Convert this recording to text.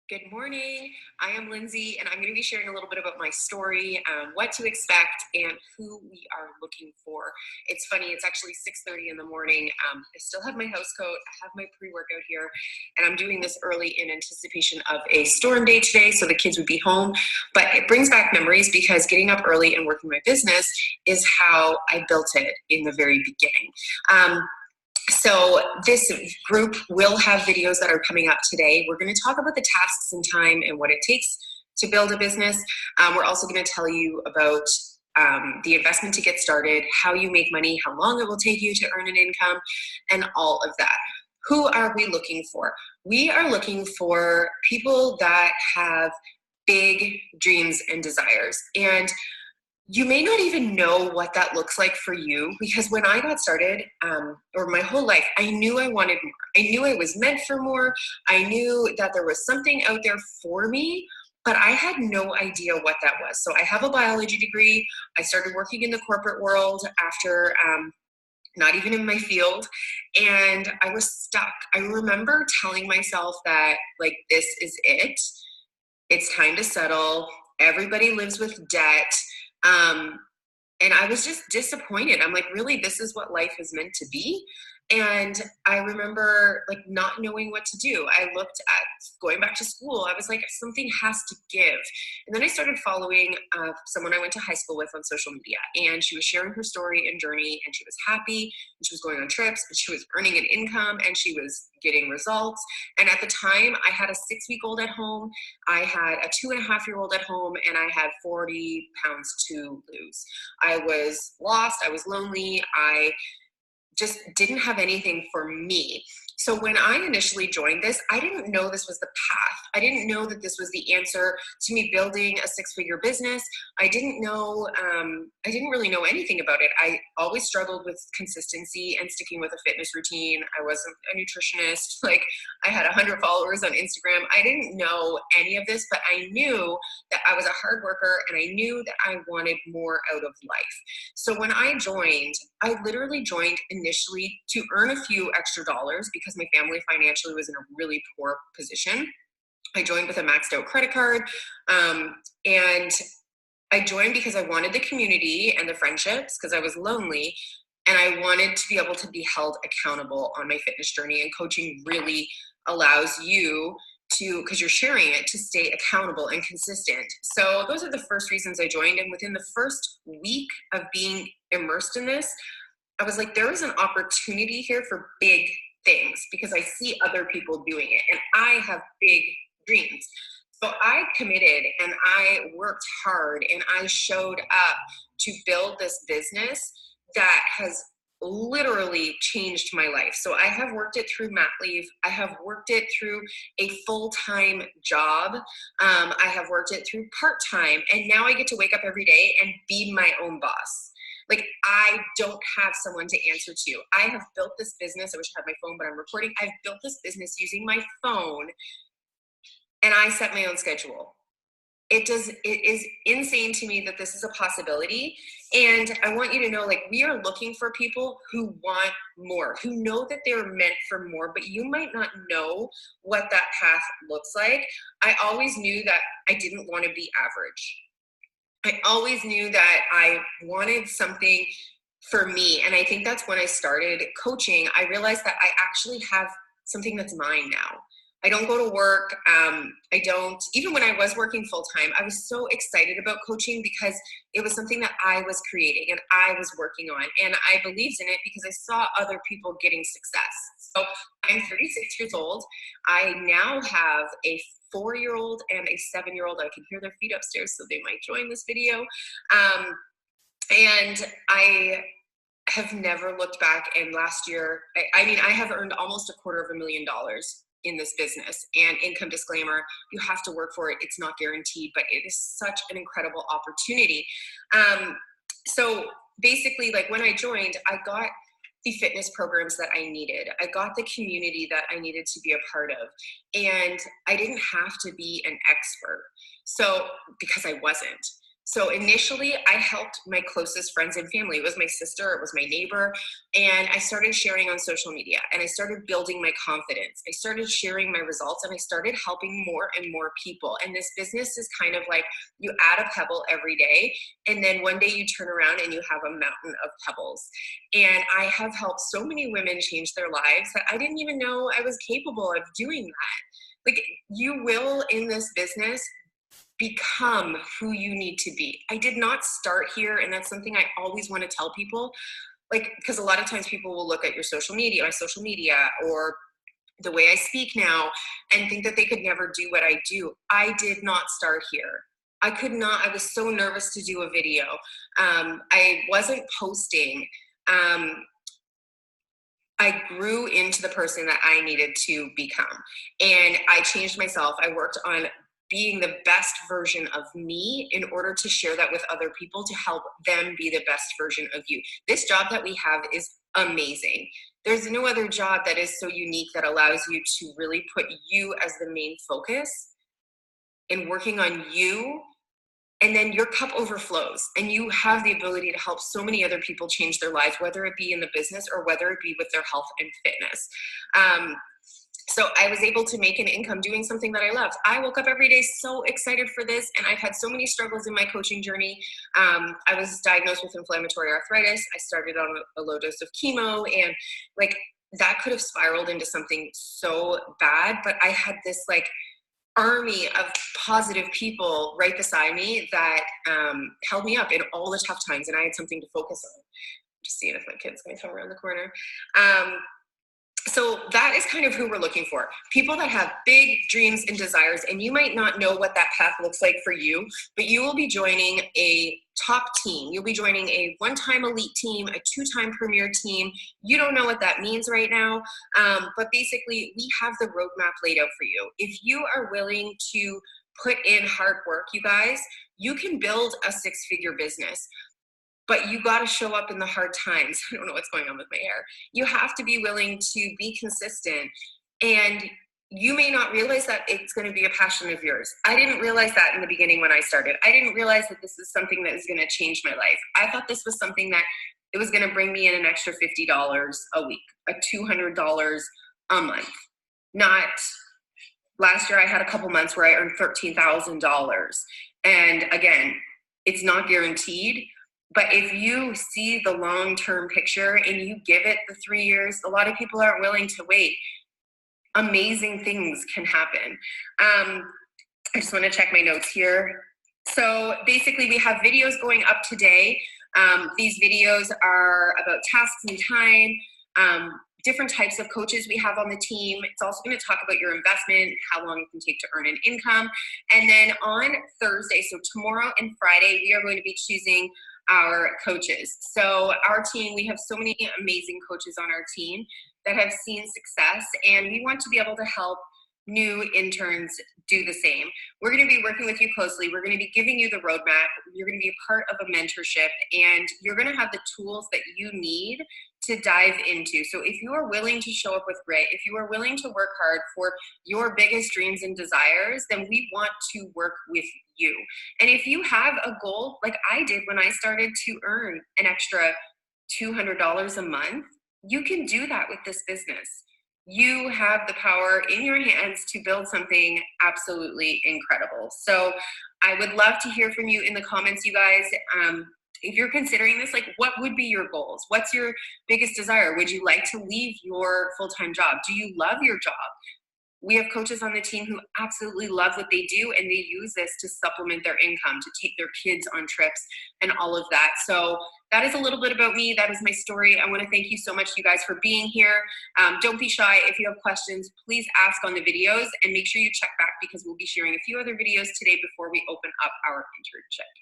Good morning. I am Lindsay, and I'm going to be sharing a little bit about my story, what to expect, and who we are looking for. It's funny, it's actually 6:30 in the morning. I still have my house coat, I have my pre-workout here, and I'm doing this early in anticipation of a storm day today, so the kids would be home. But it brings back memories because getting up early and working my business is how I built it in the very beginning. So this group will have videos that are coming up today. We're going to talk about the tasks and time and what it takes to build a business. We're also going to tell you about the investment to get started, how you make money, how long it will take you to earn an income, and all of that. Who are we looking for? We are looking for people that have big dreams and desires. And you may not even know what that looks like for you, because when I got started, or my whole life, I knew I wanted more. I knew I was meant for more. I knew that there was something out there for me, but I had no idea what that was. So I have a biology degree. I started working in the corporate world after not even in my field, and I was stuck. I remember telling myself that, like, this is it. It's time to settle. Everybody lives with debt. And I was just disappointed. I'm like, really, this is what life is meant to be? And I remember like not knowing what to do. I looked at going back to school. I was like, something has to give. And then I started following someone I went to high school with on social media. And she was sharing her story and journey. And she was happy. And she was going on trips. And she was earning an income. And she was getting results. And at the time, I had a 6-week-old at home. I had a 2.5-year-old at home. And I had 40 pounds to lose. I was lost. I was lonely. I just didn't have anything for me. So when I initially joined this, I didn't know this was the path. I didn't know that this was the answer to me building a 6-figure business. I didn't know, I didn't really know anything about it. I always struggled with consistency and sticking with a fitness routine. I wasn't a nutritionist. Like, I had 100 followers on Instagram. I didn't know any of this, but I knew that I was a hard worker and I knew that I wanted more out of life. So when I joined, I literally joined initially to earn a few extra dollars because my family financially was in a really poor position. I joined with a maxed out credit card, and I joined because I wanted the community and the friendships because I was lonely, and I wanted to be able to be held accountable on my fitness journey. And coaching really allows you to, because you're sharing it, to stay accountable and consistent. So those are the first reasons I joined. And within the first week of being immersed in this, I was like, there is an opportunity here for big things because I see other people doing it and I have big dreams. So I committed and I worked hard and I showed up to build this business that has literally changed my life. So I have worked it through mat leave. I have worked it through a full-time job. I have worked it through part-time, and now I get to wake up every day and be my own boss. Like, I don't have someone to answer to. I have built this business. I wish I had my phone, but I'm recording. I've built this business using my phone, and I set my own schedule. It is insane to me that this is a possibility. And I want you to know, like, we are looking for people who want more, who know that they're meant for more, but you might not know what that path looks like. I always knew that I didn't want to be average. I always knew that I wanted something for me. And I think that's when I started coaching. I realized that I actually have something that's mine now. I don't go to work. Even when I was working full time, I was so excited about coaching because it was something that I was creating and I was working on. And I believed in it because I saw other people getting success. So I'm 36 years old. I now have a 4-year-old and a 7-year-old. I can hear their feet upstairs, so they might join this video. And I have never looked back. And last year, I have earned almost $250,000 in this business. And income disclaimer, you have to work for it. It's not guaranteed, but it is such an incredible opportunity. So basically, like, when I joined, I got the fitness programs that I needed. I got the community that I needed to be a part of. And I didn't have to be an expert. So, because I wasn't. So initially, I helped my closest friends and family. It was my sister, it was my neighbor, and I started sharing on social media and I started building my confidence. I started sharing my results and I started helping more and more people. And this business is kind of like you add a pebble every day, and then one day you turn around and you have a mountain of pebbles. And I have helped so many women change their lives that I didn't even know I was capable of doing that. Like, you will in this business become who you need to be. I did not start here, and that's something I always want to tell people. Like, because a lot of times people will look at your social media, my social media, or the way I speak now, and think that they could never do what I do. I did not start here. I could not. I was so nervous to do a video. I wasn't posting. I grew into the person that I needed to become. And I changed myself. I worked on being the best version of me in order to share that with other people to help them be the best version of you. This job that we have is amazing. There's no other job that is so unique that allows you to really put you as the main focus in working on you, and then your cup overflows and you have the ability to help so many other people change their lives, whether it be in the business or whether it be with their health and fitness. So I was able to make an income doing something that I loved. I woke up every day so excited for this, and I've had so many struggles in my coaching journey. I was diagnosed with inflammatory arthritis. I started on a low dose of chemo, and like that could have spiraled into something so bad, but I had this like army of positive people right beside me that held me up in all the tough times, and I had something to focus on. Just seeing if my kid's going to come around the corner. So that is kind of who we're looking for. People that have big dreams and desires, and you might not know what that path looks like for you, but you will be joining a top team. You'll be joining a one-time elite team, a two-time premier team. You don't know what that means right now, but basically we have the roadmap laid out for you. If you are willing to put in hard work, you guys, you can build a six-figure business. But you got to show up in the hard times. I don't know what's going on with my hair. You have to be willing to be consistent. And you may not realize that it's going to be a passion of yours. I didn't realize that in the beginning when I started. I didn't realize that this is something that is going to change my life. I thought this was something that it was going to bring me in an extra $50 a week, a $200 a month. Not last year, I had a couple months where I earned $13,000. And again, it's not guaranteed. But if you see the long-term picture and you give it the 3 years, a lot of people aren't willing to wait. Amazing things can happen. I just want to check my notes here. So basically we have videos going up today. These videos are about tasks and time, different types of coaches we have on the team. It's also going to talk about your investment, how long it can take to earn an income. And then on Thursday, so tomorrow and Friday, we are going to be choosing our coaches. So our team, we have so many amazing coaches on our team that have seen success, and we want to be able to help new interns do the same. We're going to be working with you closely. We're going to be giving you the roadmap. You're going to be a part of a mentorship, and you're going to have the tools that you need to dive into. So if you are willing to show up with grit, if you are willing to work hard for your biggest dreams and desires, then we want to work with you. And if you have a goal, like I did when I started to earn an extra $200 a month, you can do that with this business. You have the power in your hands to build something absolutely incredible. So I would love to hear from you in the comments, you guys. If you're considering this, like, what would be your goals? What's your biggest desire? Would you like to leave your full-time job? Do you love your job? We have coaches on the team who absolutely love what they do, and they use this to supplement their income, to take their kids on trips and all of that. So that is a little bit about me. That is my story. I want to thank you so much, you guys, for being here. Don't be shy. If you have questions, please ask on the videos, and make sure you check back because we'll be sharing a few other videos today before we open up our internship.